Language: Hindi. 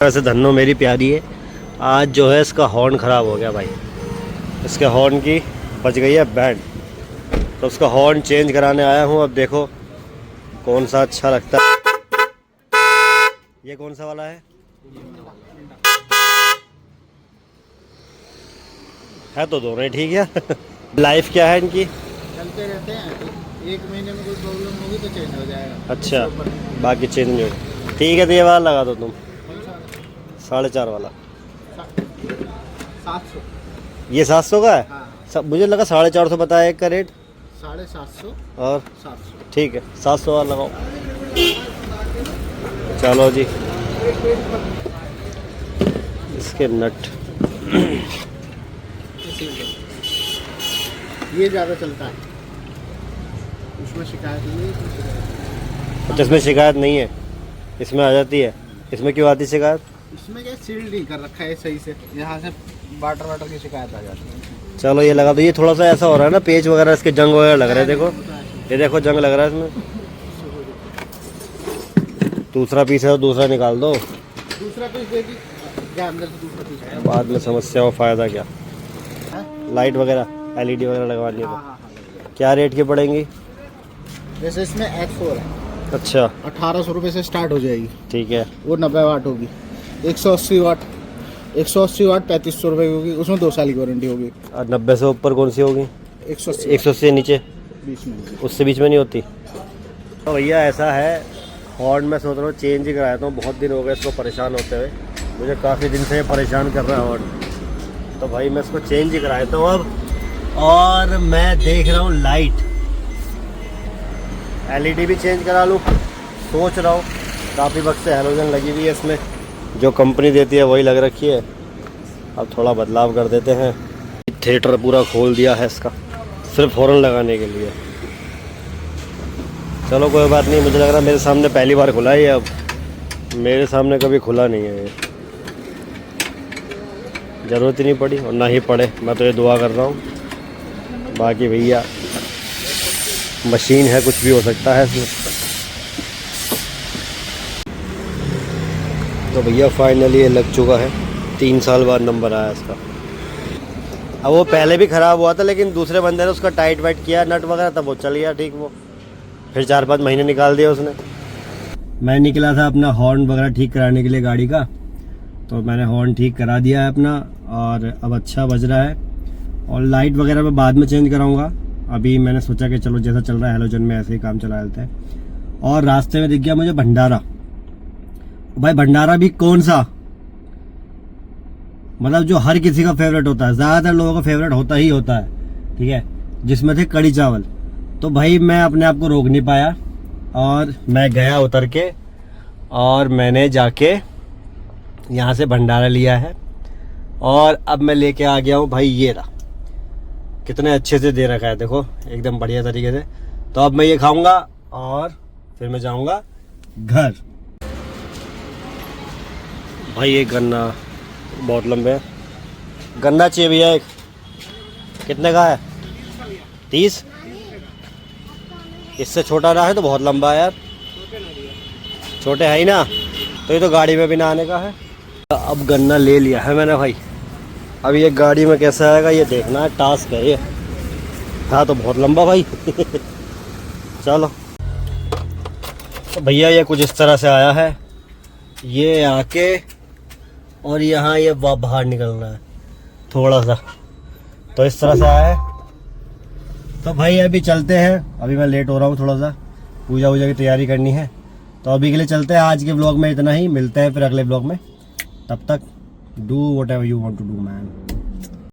वैसे धन्नो मेरी प्यारी है, आज जो है इसका हॉर्न ख़राब हो गया भाई। इसके हॉर्न की बच गई है बैंड, तो उसका हॉर्न चेंज कराने आया हूँ। अब देखो कौन सा अच्छा लगता है। ये कौन सा वाला है तो दोनों ही ठीक है। लाइफ क्या है इनकी? चलते रहते हैं, एक महीने में कोई प्रॉब्लम होगी तो चेंज हो जाएगा। अच्छा, बाकी चेंज नहीं होगी। ठीक है, तो ये वाला लगा दो तुम, 4.5 वाला। 700। ये 700 का है? हाँ। सब मुझे लगा 450 बताया एक का रेट। 750 और 700। ठीक है, 700 वाला लगाओ। चलो जी, इसके नट ये ज़्यादा चलता है, उसमें शिकायत नहीं है। अच्छा, इसमें शिकायत नहीं है, इसमें आ जाती है। इसमें क्यों आती शिकायत? इसमें क्या सील नहीं कर रखा है सही से, यहाँ से वाटर की शिकायत आ जाती है। चलो ये लगा दो। ये थोड़ा सा ऐसा हो रहा है ना, पेच वगैरह इसके जंग वगैरह लग रहे हैं। देखो ये देखो, जंग लग रहा है इसमें। दूसरा पीस है तो दूसरा निकाल दो। दूसरा पीस देगी क्या अंदर से? दूसरा पीस है बाद में समस्या हो, फायदा क्या। लाइट वगैरह LED वगैरह लगवानी है तो हाँ। क्या रेट की पड़ेंगी? जैसे इसमें H4 है, अच्छा 1800 रुपये से स्टार्ट हो जाएगी। ठीक है। वो 90 वाट होगी। 180 वाट 3500 रुपये की होगी, उसमें 2 साल की वारंटी होगी। और 90 से ऊपर कौन सी होगी? 180 180 से नीचे? बीच में होगी। उससे बीच में नहीं होती। तो भैया ऐसा है, हॉर्न मैं सोच रहा हूँ चेंज ही कराया था। बहुत दिन हो गए इसको परेशान होते हुए, मुझे काफ़ी दिन से परेशान कर रहा है हॉर्न। तो भाई मैं इसको चेंज ही कराया था अब। और मैं देख रहा हूँ लाइट LED भी चेंज करा लूँ, सोच रहा हूँ। काफ़ी वक्त से हैलोजन लगी हुई है इसमें, जो कंपनी देती है वही लग रखी है। अब थोड़ा बदलाव कर देते हैं। थिएटर पूरा खोल दिया है इसका, सिर्फ हॉर्न लगाने के लिए। चलो कोई बात नहीं, मुझे लग रहा है मेरे सामने पहली बार खुला है ये। अब मेरे सामने कभी खुला नहीं है ये, ज़रूरत ही नहीं पड़ी और ना ही पड़े। मैं तो ये दुआ कर रहा हूँ। बाकी भैया मशीन है, कुछ भी हो सकता है इसमें। तो भैया फाइनली ये लग चुका है, 3 साल बाद नंबर आया इसका। अब वो पहले भी ख़राब हुआ था, लेकिन दूसरे बंदे ने उसका टाइट वाइट किया नट वगैरह, तब वो चल गया ठीक। वो फिर 4-5 महीने निकाल दिया उसने। मैं निकला था अपना हॉर्न वगैरह ठीक कराने के लिए गाड़ी का, तो मैंने हॉर्न ठीक करा दिया है अपना, और अब अच्छा बज रहा है। और लाइट वगैरह मैं बाद में चेंज कराऊंगा। अभी मैंने सोचा कि चलो जैसा चल रहा है हैलोजन में ऐसे ही काम चला लेते हैं। और रास्ते में दिख गया मुझे भंडारा। भाई भंडारा भी कौन सा, मतलब जो हर किसी का फेवरेट होता है, ज़्यादातर लोगों का फेवरेट होता ही होता है, ठीक है। जिसमें थे कड़ी चावल। तो भाई मैं अपने आप को रोक नहीं पाया और मैं गया उतर के, और मैंने जाके यहाँ से भंडारा लिया है। और अब मैं लेके आ गया हूँ भाई, ये रहा। कितने अच्छे से दे रखा है देखो, एकदम बढ़िया तरीके से। तो अब मैं ये खाऊंगा और फिर मैं जाऊंगा घर। भाई ये गन्ना बहुत लंबे है। गन्ना चाहिए भैया एक, कितने का है? 30। इससे छोटा ना है तो बहुत लंबा है यार। छोटे है ही ना, तो ये तो गाड़ी में भी ना आने का है। अब गन्ना ले लिया है मैंने भाई, अब ये गाड़ी में कैसा आएगा ये देखना है, टास्क है ये। हाँ तो बहुत लंबा भाई। चलो तो भैया ये कुछ इस तरह से आया है, ये आके और यहाँ ये बाहर निकलना है थोड़ा सा, तो इस तरह से आया है। तो भाई अभी चलते हैं, अभी मैं लेट हो रहा हूँ थोड़ा सा, पूजा वूजा की तैयारी करनी है। तो अभी के लिए चलते हैं। आज के व्लॉग में इतना ही, मिलते हैं फिर अगले व्लॉग में। तब तक do whatever you want to do man.